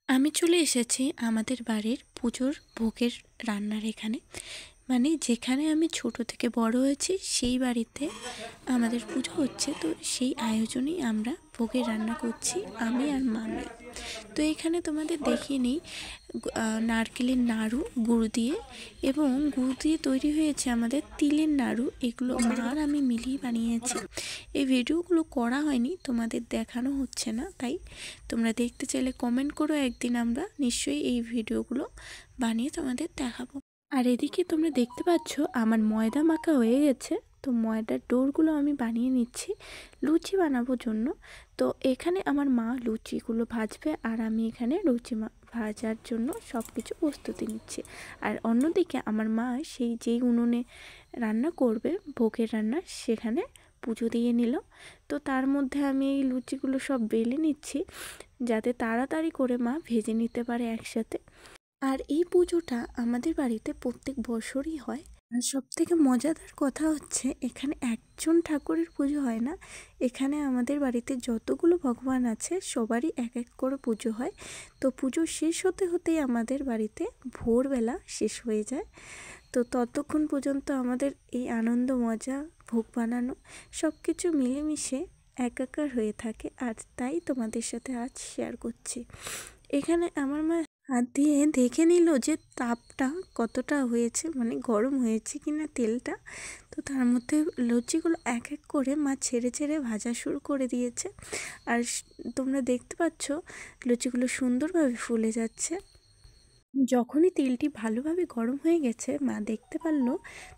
আমি চলে এসেছি আমাদের বাড়ির পুজোর ভোগের রান্নার এখানে। মানে যেখানে আমি ছোট থেকে বড় হয়েছি সেই বাড়িতে আমাদের পুজো হচ্ছে, তো সেই আয়োজনেই আমরা ভোগের রান্না করছি আমি আর মা মিলে। তো এখানে তোমাদের দেখিয়ে নিই, নারকেলের নাড়ু গুড় দিয়ে, এবং গুড় দিয়ে তৈরি হয়েছে আমাদের তিলের নাড়ু। এগুলো মা আর আমি মিলিয়ে বানিয়েছি। এই ভিডিওগুলো করা হয়নি, তোমাদের দেখানো হচ্ছে না, তাই তোমরা দেখতে চাইলে কমেন্ট করো, একদিন আমরা নিশ্চয়ই এই ভিডিওগুলো বানিয়ে তোমাদের দেখাবো। আর এদিকে তোমরা দেখতে পাচ্ছ আমার ময়দা মাখা হয়ে গেছে। তো ময়দার ডোরগুলো আমি বানিয়ে নিচ্ছি লুচি বানাবোর জন্য। তো এখানে আমার মা লুচিগুলো ভাজবে আর আমি এখানে লুচি ভাজার জন্য সব কিছু প্রস্তুতি নিচ্ছি। আর অন্যদিকে আমার মা সেই যেই উনুনে রান্না করবে ভোগের রান্না, সেখানে পুজো দিয়ে নিল। তো তার মধ্যে আমি এই লুচিগুলো সব বেলে নিচ্ছি যাতে তাড়াতাড়ি করে মা ভেজে নিতে পারে একসাথে। আর এই পুজোটা আমাদের বাড়িতে প্রত্যেক বছরই হয়। আর সবথেকে মজাদার কথা হচ্ছে, এখানে একজন ঠাকুরের পুজো হয় না, এখানে আমাদের বাড়িতে যতগুলো ভগবান আছে সবারই এক এক করে পুজো হয়। তো পুজো শেষ হতে হতেই আমাদের বাড়িতে ভোরবেলা শেষ হয়ে যায়। তো ততক্ষণ পর্যন্ত আমাদের এই আনন্দ মজা ভোগ বানানো সব কিছু মিলেমিশে একাকার হয়ে থাকে। আর তাই তোমাদের সাথে আজ শেয়ার করছি। এখানে আমার মা হাত দিয়ে দেখে নিল যে তাপটা কতটা হয়েছে, মানে গরম হয়েছে কিনা তেলটা। তো তার মধ্যে লুচিগুলো এক এক করে মা ছেড়ে ছেড়ে ভাজা শুরু করে দিয়েছে। আর তোমরা দেখতে পাচ্ছ লুচিগুলো সুন্দরভাবে ফুলে যাচ্ছে। যখনই তেলটি ভালোভাবে গরম হয়ে গেছে মা দেখতে পারলো,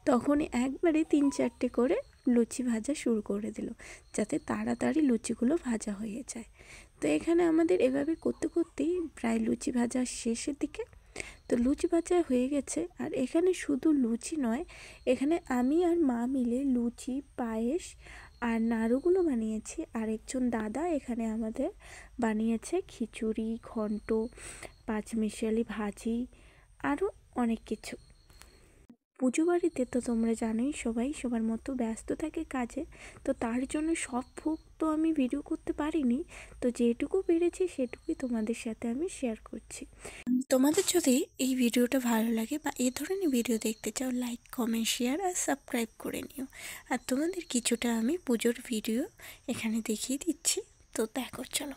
তখনই একবারে 3-4টে করে লুচি ভাজা শুরু করে দিল, যাতে তাড়াতাড়ি লুচিগুলো ভাজা হয়ে যায়। তো এখানে আমাদের এভাবে করতে করতেই প্রায় লুচি ভাজা শেষের দিকে। তো লুচি ভাজা হয়ে গেছে। আর এখানে শুধু লুচি নয়, এখানে আমি আর মা মিলে লুচি, পায়েস আর নাড়ুগুলো বানিয়েছি। আর একজন দাদা এখানে আমাদের বানিয়েছে খিচুড়ি, ঘন্ট, পাঁচমিশালি ভাজি, আরও অনেক কিছু। পুজো বাড়িতে তো তোমরা জানোই সবাই সবার মতো ব্যস্ত থাকে কাজে। তো তার জন্য সব ভোগ তো আমি ভিডিও করতে পারিনি, তো যেটুকু পেরেছি সেটুকুই তোমাদের সাথে আমি শেয়ার করছি। তোমাদের যদি এই ভিডিওটা ভালো লাগে বা এই ধরনের ভিডিও দেখতে চাও, লাইক, কমেন্ট, শেয়ার আর সাবস্ক্রাইব করে নিও। আর তোমাদের কিছুটা আমি পুজোর ভিডিও এখানে দেখিয়ে দিচ্ছি, তো দেখো চলো।